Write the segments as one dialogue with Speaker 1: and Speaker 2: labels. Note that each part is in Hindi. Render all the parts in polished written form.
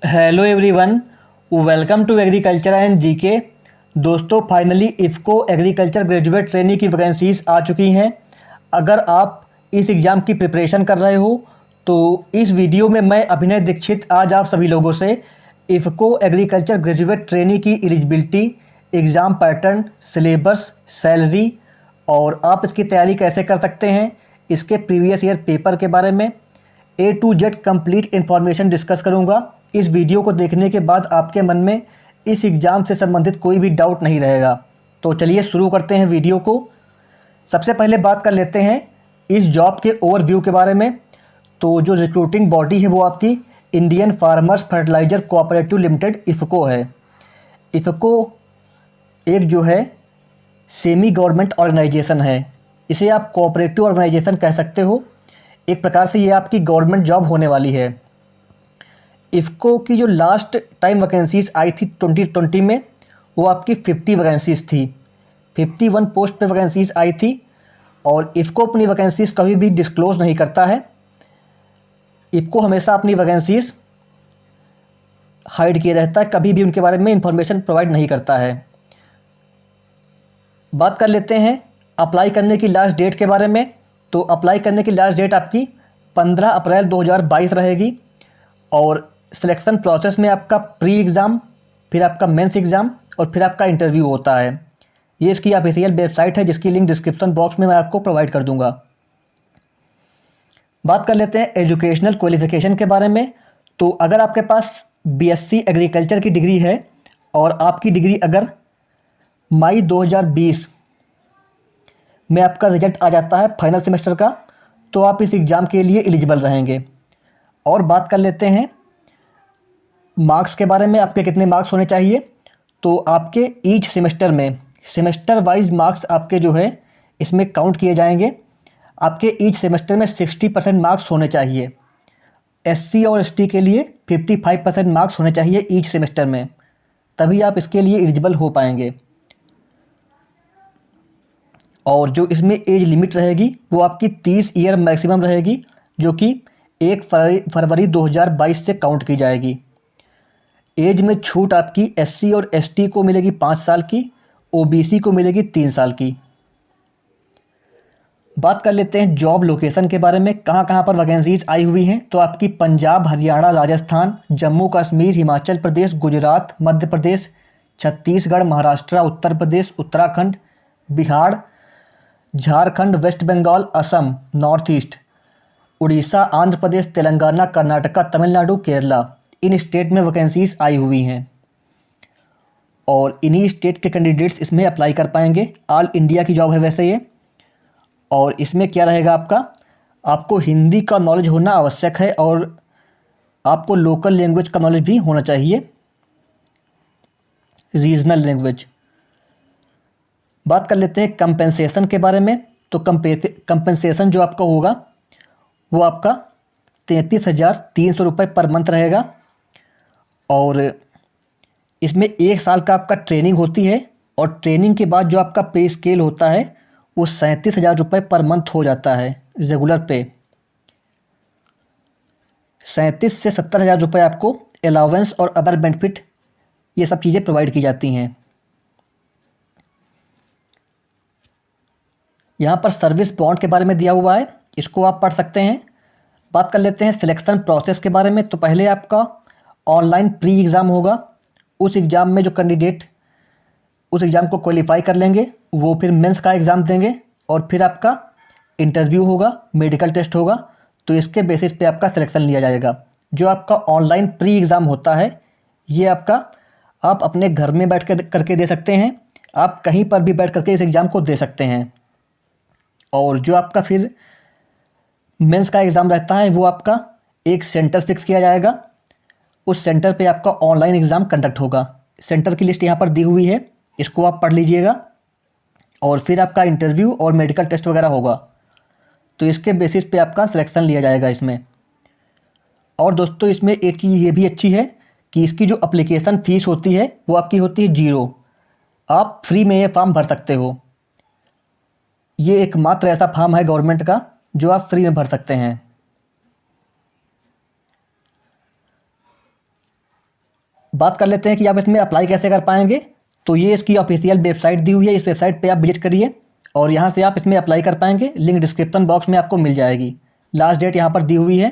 Speaker 1: Hello everyone, welcome to agriculture and GK. दोस्तों, finally IFFCO agriculture graduate trainee की वैकेंसीज आ चुकी हैं। अगर आप इस एग्ज़ाम की प्रिपरेशन कर रहे हो तो इस वीडियो में मैं अभिनय दीक्षित आज आप सभी लोगों से इफ़को एग्रीकल्चर ग्रेजुएट ट्रेनी की eligibility, exam pattern, syllabus, salary और आप इसकी तैयारी कैसे कर सकते हैं, इसके प्रीवियस ईयर पेपर के बारे में A to Z complete information discuss करूंगा। इस वीडियो को देखने के बाद आपके मन में इस एग्ज़ाम से संबंधित कोई भी डाउट नहीं रहेगा। तो चलिए शुरू करते हैं वीडियो को। सबसे पहले बात कर लेते हैं इस जॉब के ओवरव्यू के बारे में। तो जो रिक्रूटिंग बॉडी है वो आपकी Indian farmers fertiliser cooperative limited IFFCO है। इफ़को एक जो है सेमी गवर्नमेंट ऑर्गेनाइजेशन है। इसे आप कोऑपरेटिव ऑर्गेनाइजेशन कह सकते हो। एक प्रकार से ये आपकी गवर्नमेंट जॉब होने वाली है। इफ़को की जो लास्ट टाइम वैकेंसीज आई थी 2020 में, वो आपकी 50 वैकेंसीज थी। 51 पोस्ट पे वैकेंसीज आई थी। और इफ़को अपनी वैकेंसीज कभी भी डिस्क्लोज नहीं करता है। इफ़को हमेशा अपनी वैकेंसीज हाइड किए रहता है, कभी भी उनके बारे में इंफॉर्मेशन प्रोवाइड नहीं करता है। बात कर लेते हैं अप्लाई करने की लास्ट डेट के बारे में। तो अप्लाई करने की लास्ट डेट आपकी 15 अप्रैल 2022 रहेगी। और सिलेक्शन प्रोसेस में आपका प्री एग्ज़ाम, फिर आपका मेंस एग्ज़ाम और फिर आपका इंटरव्यू होता है। ये इसकी ऑफिशियल वेबसाइट है जिसकी लिंक डिस्क्रिप्शन बॉक्स में मैं आपको प्रोवाइड कर दूंगा। बात कर लेते हैं एजुकेशनल क्वालिफिकेशन के बारे में। तो अगर आपके पास बीएससी एग्रीकल्चर की डिग्री है और आपकी डिग्री अगर मई 2020 में आपका रिजल्ट आ जाता है फाइनल सेमेस्टर का, तो आप इस एग्ज़ाम के लिए एलिजिबल रहेंगे। और बात कर लेते हैं मार्क्स के बारे में। आपके कितने मार्क्स होने चाहिए। तो आपके ईच सेमेस्टर में सेमेस्टर वाइज मार्क्स आपके जो है इसमें काउंट किए जाएंगे। आपके ईच सेमेस्टर में 60% मार्क्स होने चाहिए। एससी और एसटी के लिए 55% मार्क्स होने चाहिए ईच सेमेस्टर में, तभी आप इसके लिए एलिजिबल हो पाएंगे। और जो इसमें एज लिमिट रहेगी वो आपकी 30 ईयर मैक्सिमम रहेगी, जो कि 1 फरवरी 2022 से काउंट की जाएगी। एज में छूट आपकी एससी और एसटी को मिलेगी 5 साल की, ओबीसी को मिलेगी 3 साल की। बात कर लेते हैं जॉब लोकेशन के बारे में, कहाँ कहाँ पर वैकेंसीज आई हुई हैं। तो आपकी Punjab, Haryana, Rajasthan, Jammu Kashmir, Himachal Pradesh, Gujarat, Madhya Pradesh, Chhattisgarh, Maharashtra, Uttar Pradesh, Uttarakhand, Bihar, Jharkhand, West Bengal, Assam, North East, Orissa, Andhra Pradesh, Telangana, Karnataka, Tamil Nadu, Kerala, इन स्टेट में वैकेंसीज आई हुई हैं। और इन्हीं स्टेट के कैंडिडेट्स इसमें अप्लाई कर पाएंगे। ऑल इंडिया की जॉब है वैसे ये। और इसमें क्या रहेगा आपको हिंदी का नॉलेज होना आवश्यक है और आपको लोकल लैंग्वेज का नॉलेज भी होना चाहिए, रीजनल लैंग्वेज। बात कर लेते हैं कंपेंसेशन के बारे में। तो कंपेंसेशन जो आपका होगा वो आपका 33,300 रुपये पर मंथ रहेगा। और इसमें 1 साल का आपका ट्रेनिंग होती है और ट्रेनिंग के बाद जो आपका पे स्केल होता है वो 37,000 रुपये पर मंथ हो जाता है रेगुलर पे। 37 से 70,000 रुपये आपको अलाउंस और अदर बेनिफिट ये सब चीज़ें प्रोवाइड की जाती हैं। यहाँ पर सर्विस बॉन्ड के बारे में दिया हुआ है, इसको आप पढ़ सकते हैं। बात कर लेते हैं सिलेक्शन प्रोसेस के बारे में। तो पहले आपका ऑनलाइन प्री एग्ज़ाम होगा। उस एग्ज़ाम में जो कैंडिडेट उस एग्ज़ाम को क्वालिफाई कर लेंगे वो फिर मेंस का एग्ज़ाम देंगे और फिर आपका इंटरव्यू होगा, मेडिकल टेस्ट होगा। तो इसके बेसिस पे आपका सिलेक्शन लिया जाएगा। जो आपका ऑनलाइन प्री एग्ज़ाम होता है ये आपका आप अपने घर में बैठ कर करके दे सकते हैं, आप कहीं पर भी बैठ करके इस एग्ज़ाम को दे सकते हैं। और जो आपका फिर मेंस का एग्ज़ाम रहता है वो आपका एक सेंटर फिक्स किया जाएगा। उस सेंटर पे आपका ऑनलाइन एग्ज़ाम कंडक्ट होगा। सेंटर की लिस्ट यहाँ पर दी हुई है, इसको आप पढ़ लीजिएगा। और फिर आपका इंटरव्यू और मेडिकल टेस्ट वगैरह होगा। तो इसके बेसिस पे आपका सिलेक्शन लिया जाएगा इसमें। और दोस्तों इसमें एक चीज़ ये भी अच्छी है कि इसकी जो अप्लीकेशन फ़ीस होती है वो आपकी होती है 0। आप फ्री में ये फॉर्म भर सकते हो। ये एकमात्र ऐसा फॉर्म है गवर्नमेंट का जो आप फ्री में भर सकते हैं। बात कर लेते हैं कि आप इसमें अप्लाई कैसे कर पाएंगे। तो ये इसकी ऑफिशियल वेबसाइट दी हुई है, इस वेबसाइट पे आप विजिट करिए और यहाँ से आप इसमें अप्लाई कर पाएंगे। लिंक डिस्क्रिप्शन बॉक्स में आपको मिल जाएगी। लास्ट डेट यहाँ पर दी हुई है,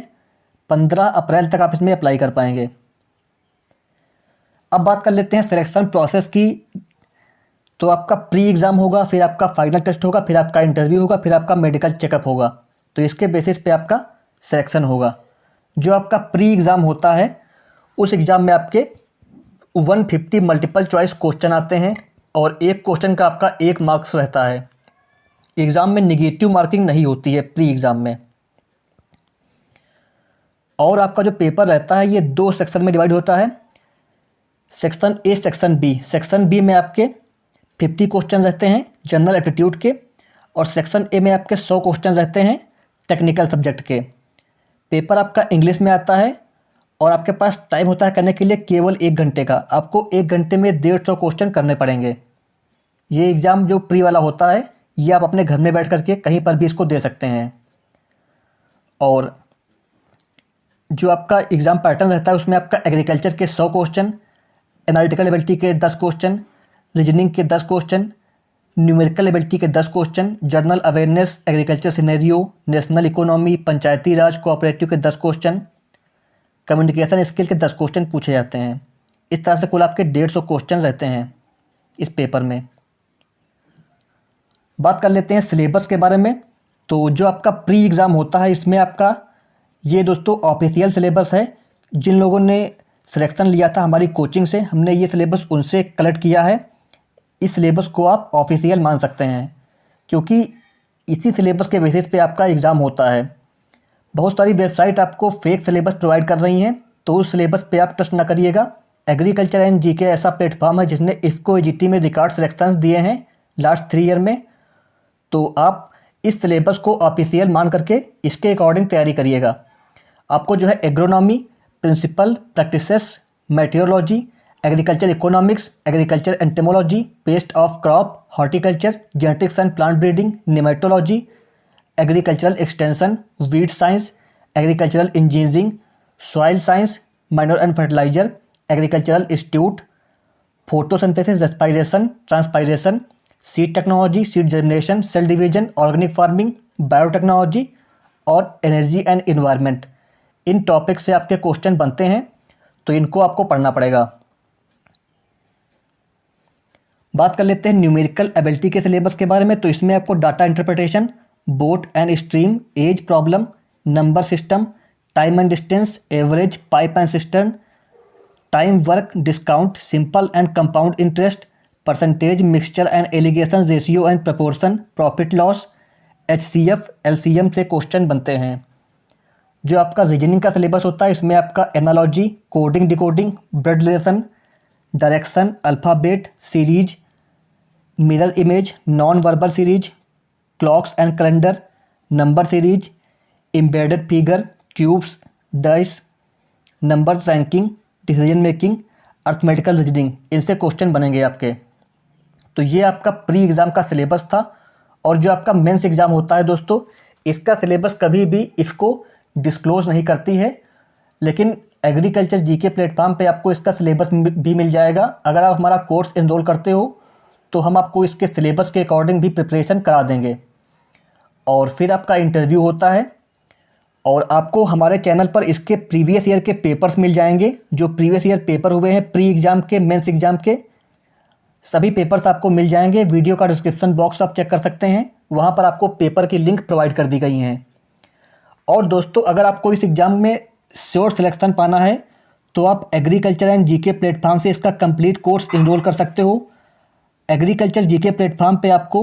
Speaker 1: 15 अप्रैल तक आप इसमें अप्लाई कर पाएंगे। अब बात कर लेते हैं सिलेक्शन प्रोसेस की। तो आपका प्री एग्ज़ाम होगा, फिर आपका फाइनल टेस्ट होगा, फिर आपका इंटरव्यू होगा, फिर आपका मेडिकल चेकअप होगा। तो इसके बेसिस पे आपका सिलेक्शन होगा। जो आपका प्री एग्ज़ाम होता है उस एग्ज़ाम में आपके 150 मल्टीपल चॉइस क्वेश्चन आते हैं और एक क्वेश्चन का आपका 1 मार्क्स रहता है। एग्ज़ाम में निगेटिव मार्किंग नहीं होती है प्री एग्ज़ाम में। और आपका जो पेपर रहता है ये 2 सेक्शन में डिवाइड होता है, section A, section B. Section B में आपके 50 क्वेश्चन रहते हैं जनरल एप्टीट्यूड के, और सेक्शन ए में आपके 100 क्वेश्चन रहते हैं टेक्निकल सब्जेक्ट के। पेपर आपका इंग्लिश में आता है और आपके पास टाइम होता है करने के लिए केवल 1 घंटे का। आपको 1 घंटे में 150 क्वेश्चन करने पड़ेंगे। ये एग्ज़ाम जो प्री वाला होता है ये आप अपने घर में बैठ करके कहीं पर भी इसको दे सकते हैं। और जो आपका एग्ज़ाम पैटर्न रहता है उसमें आपका एग्रीकल्चर के 100 क्वेश्चन, एनालिटिकल एबिलिटी के 10 क्वेश्चन, रीजनिंग के 10 क्वेश्चन, न्यूमेरिकल एबिलिटी के 10 question, general awareness, agriculture scenario, national economy, panchayati raj, cooperative के 10 क्वेश्चन, कम्युनिकेशन स्किल के 10 क्वेश्चन पूछे जाते हैं। इस तरह से कुल आपके 150 क्वेश्चन रहते हैं इस पेपर में। बात कर लेते हैं सिलेबस के बारे में। तो जो आपका प्री एग्ज़ाम होता है इसमें आपका ये दोस्तों ऑफिशियल सिलेबस है। जिन लोगों ने सिलेक्शन लिया था हमारी कोचिंग से, हमने ये सिलेबस उनसे कलेक्ट किया है। इस सिलेबस को आप ऑफिशियल मान सकते हैं क्योंकि इसी सिलेबस के बेसिस पे आपका एग्ज़ाम होता है। बहुत सारी वेबसाइट आपको फेक सिलेबस प्रोवाइड कर रही हैं, तो उस सिलेबस पे आप ट्रस्ट ना करिएगा। एग्रीकल्चर एंड जीके ऐसा प्लेटफॉर्म है जिसने इफ़को एजीटी में रिकॉर्ड सिलेक्शंस दिए हैं लास्ट 3 ईयर में। तो आप इस सिलेबस को ऑफिशियल मान करके इसके अकॉर्डिंग तैयारी करिएगा। आपको जो है agronomy, principle, practices, meteorology, agriculture economics, agriculture entomology, pest of crop, horticulture, genetics and plant breeding, nematology, agricultural extension, weed science, agricultural engineering, soil science, minor and fertiliser, agricultural institute, photosynthesis, respiration, transpiration, seed technology, seed germination, cell division, organic farming, biotechnology और एनर्जी एंड इन्वायरमेंट। इन टॉपिक से आपके क्वेश्चन बनते हैं तो इनको आपको पढ़ना पड़ेगा। बात कर लेते हैं न्यूमेरिकल एबिलिटी के सिलेबस के बारे में। तो इसमें आपको data interpretation, boat and stream, age problem, number system, time and distance, average, pipe and cistern, time work, discount, simple and compound interest, percentage, mixture and alligation, ratio and proportion, profit loss, HCF, LCM से क्वेश्चन बनते हैं। जो आपका रीजनिंग का सिलेबस होता है इसमें आपका analogy, coding decoding, blood relation, direction, alphabet series, mirror image, non verbal series, clocks and calendar, number series, embedded figure, cubes, dice, number ranking, decision making, arithmetical reasoning, इनसे क्वेश्चन बनेंगे आपके। तो ये आपका प्री एग्ज़ाम का सिलेबस था। और जो आपका मेंस एग्ज़ाम होता है दोस्तों, इसका सिलेबस कभी भी इफ़को डिस्क्लोज़ नहीं करती है, लेकिन एग्रीकल्चर जीके प्लेटफॉर्म पे आपको इसका सिलेबस भी मिल जाएगा। अगर आप हमारा कोर्स एनरोल करते हो तो हम आपको इसके सिलेबस के अकॉर्डिंग भी प्रिपरेशन करा देंगे। और फिर आपका इंटरव्यू होता है और आपको हमारे चैनल पर इसके प्रीवियस ईयर के पेपर्स मिल जाएंगे। जो प्रीवियस ईयर पेपर हुए हैं प्री एग्ज़ाम के, मेंस एग्ज़ाम के, सभी पेपर्स आपको मिल जाएंगे। वीडियो का डिस्क्रिप्शन बॉक्स आप चेक कर सकते हैं, वहाँ पर आपको पेपर की लिंक प्रोवाइड कर दी गई हैं। और दोस्तों अगर आपको इस एग्ज़ाम में श्योर सिलेक्शन पाना है तो आप एग्रीकल्चर एंड जीके प्लेटफॉर्म से इसका कंप्लीट कोर्स इनरोल कर सकते हो। एग्रीकल्चर जीके प्लेटफॉर्म पे आपको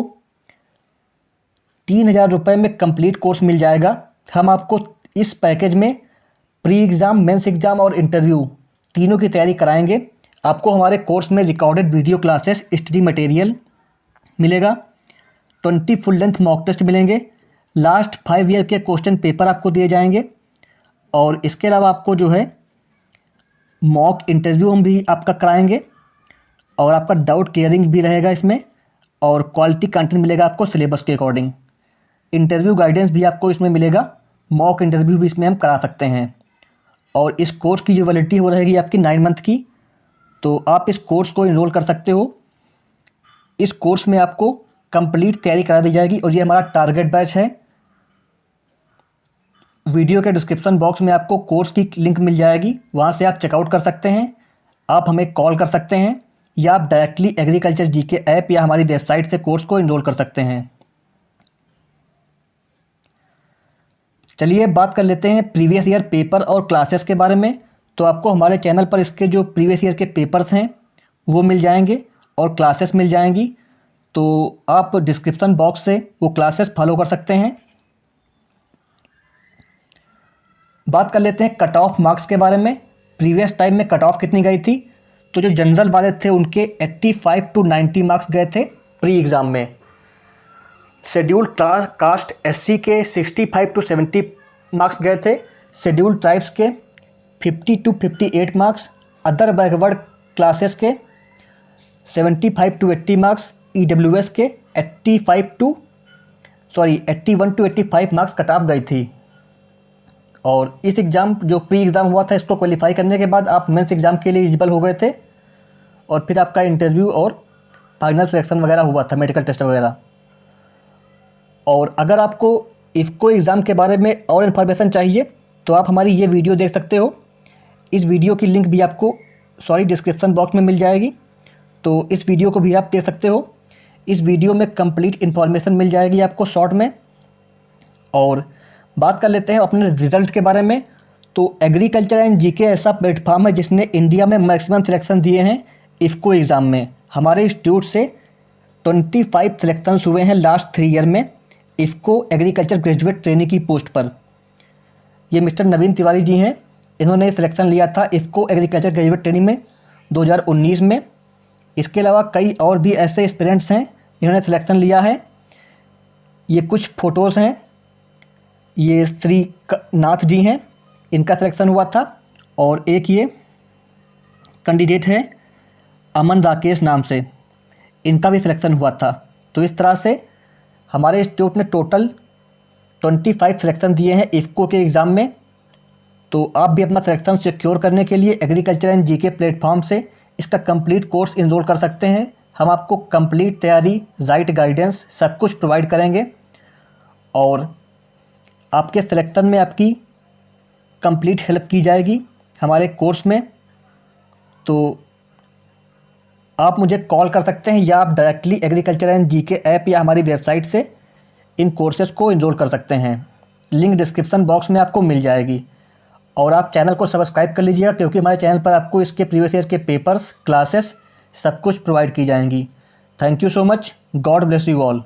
Speaker 1: 3000 रुपये में कंप्लीट कोर्स मिल जाएगा। हम आपको इस पैकेज में प्री एग्ज़ाम, मेंस एग्ज़ाम और इंटरव्यू तीनों की तैयारी कराएंगे। आपको हमारे कोर्स में recorded video classes, study material मिलेगा, 20 फुल लेंथ मॉक टेस्ट मिलेंगे, लास्ट 5 ईयर के क्वेश्चन पेपर आपको दिए जाएंगे। और इसके अलावा आपको जो है मॉक इंटरव्यू हम भी आपका कराएंगे और आपका डाउट क्लियरिंग भी रहेगा इसमें, और क्वालिटी कंटेंट मिलेगा आपको सिलेबस के अकॉर्डिंग। इंटरव्यू गाइडेंस भी आपको इसमें मिलेगा, मॉक इंटरव्यू भी इसमें हम करा सकते हैं। और इस कोर्स की जो वैलिडिटी वो रहेगी आपकी 9 मंथ की। तो आप इस कोर्स को इनरोल कर सकते हो। इस कोर्स में आपको कंप्लीट तैयारी करा दी जाएगी और ये हमारा टारगेट बैच है। वीडियो के डिस्क्रिप्शन बॉक्स में आपको कोर्स की लिंक मिल जाएगी, वहाँ से आप चेकआउट कर सकते हैं। आप हमें कॉल कर सकते हैं या आप डायरेक्टली एग्रीकल्चर जीके ऐप या हमारी वेबसाइट से कोर्स को इनरोल कर सकते हैं। चलिए बात कर लेते हैं प्रीवियस ईयर पेपर और क्लासेस के बारे में। तो आपको हमारे चैनल पर इसके जो प्रीवियस ईयर के पेपर्स हैं वो मिल जाएंगे और क्लासेस मिल जाएंगी। तो आप डिस्क्रिप्शन बॉक्स से वो क्लासेस फॉलो कर सकते हैं। बात कर लेते हैं कट ऑफ मार्क्स के बारे में। प्रीवियस टाइम में कट ऑफ कितनी गई थी? तो जो जनरल वाले थे उनके 85 to 90 मार्क्स गए थे प्री एग्ज़ाम में। शेड्यूल्ड कास्ट एससी के 65 to 70 मार्क्स गए थे। शेड्यूल्ड ट्राइब्स के 50 to 58 marks. Other backward classes के 75 to 80 मार्क्स। ईडब्ल्यूएस के 81 to 85 मार्क्स कट ऑफ गई थी। और इस एग्ज़ाम जो प्री एग्ज़ाम हुआ था, इसको क्वालिफाई करने के बाद आप मेंस एग्ज़ाम के लिए एलिजिबल हो गए थे और फिर आपका इंटरव्यू और फाइनल सिलेक्शन वगैरह हुआ था, मेडिकल टेस्ट वगैरह। और अगर आपको इफ़को एग्ज़ाम के बारे में और इन्फॉर्मेशन चाहिए तो आप हमारी ये वीडियो देख सकते हो। इस वीडियो की लिंक भी आपको डिस्क्रिप्शन बॉक्स में मिल जाएगी, तो इस वीडियो को भी आप देख सकते हो। इस वीडियो में कंप्लीट इन्फॉर्मेशन मिल जाएगी आपको शॉर्ट में। और बात कर लेते हैं अपने रिज़ल्ट के बारे में। तो एग्रीकल्चर एंड जीके ऐसा प्लेटफॉर्म है जिसने इंडिया में मैक्सिमम सिलेक्शन दिए हैं इफ़को एग्ज़ाम में। हमारे इंस्टीट्यूट से 25 सिलेक्शंस हुए हैं लास्ट 3 ईयर में इफ़को एग्रीकल्चर ग्रेजुएट ट्रेनी की पोस्ट पर। ये मिस्टर नवीन तिवारी जी हैं, इन्होंने सिलेक्शन लिया था इफ़को एग्रीकल्चर ग्रेजुएट ट्रेनिंग में 2019 में। इसके अलावा कई और भी ऐसे एस्पिरेंट्स हैं जिन्होंने सिलेक्शन लिया है। ये कुछ फ़ोटोज़ हैं, ये श्री नाथ जी हैं, इनका सिलेक्शन हुआ था। और एक ये कैंडिडेट है अमन राकेश नाम से, इनका भी सिलेक्शन हुआ था। तो इस तरह से हमारे इंस्टीट्यूट ने टोटल 25 सिलेक्शन दिए हैं इफ़को के एग्ज़ाम में। तो आप भी अपना सिलेक्शन सिक्योर करने के लिए एग्रीकल्चर एंड जीके प्लेटफॉर्म से इसका कंप्लीट कोर्स इनरोल कर सकते हैं। हम आपको कंप्लीट तैयारी, राइट गाइडेंस सब कुछ प्रोवाइड करेंगे और आपके सिलेक्शन में आपकी कंप्लीट हेल्प की जाएगी हमारे कोर्स में। तो आप मुझे कॉल कर सकते हैं या आप directly agriculture and GK app या हमारी वेबसाइट से इन कोर्सेज़ को इनरोल कर सकते हैं। लिंक डिस्क्रिप्शन बॉक्स में आपको मिल जाएगी। और आप चैनल को सब्सक्राइब कर लीजिएगा क्योंकि हमारे चैनल पर आपको इसके प्रीवियस ईयर के पेपर्स, क्लासेस सब कुछ प्रोवाइड की जाएंगी। Thank you so much. God bless you all.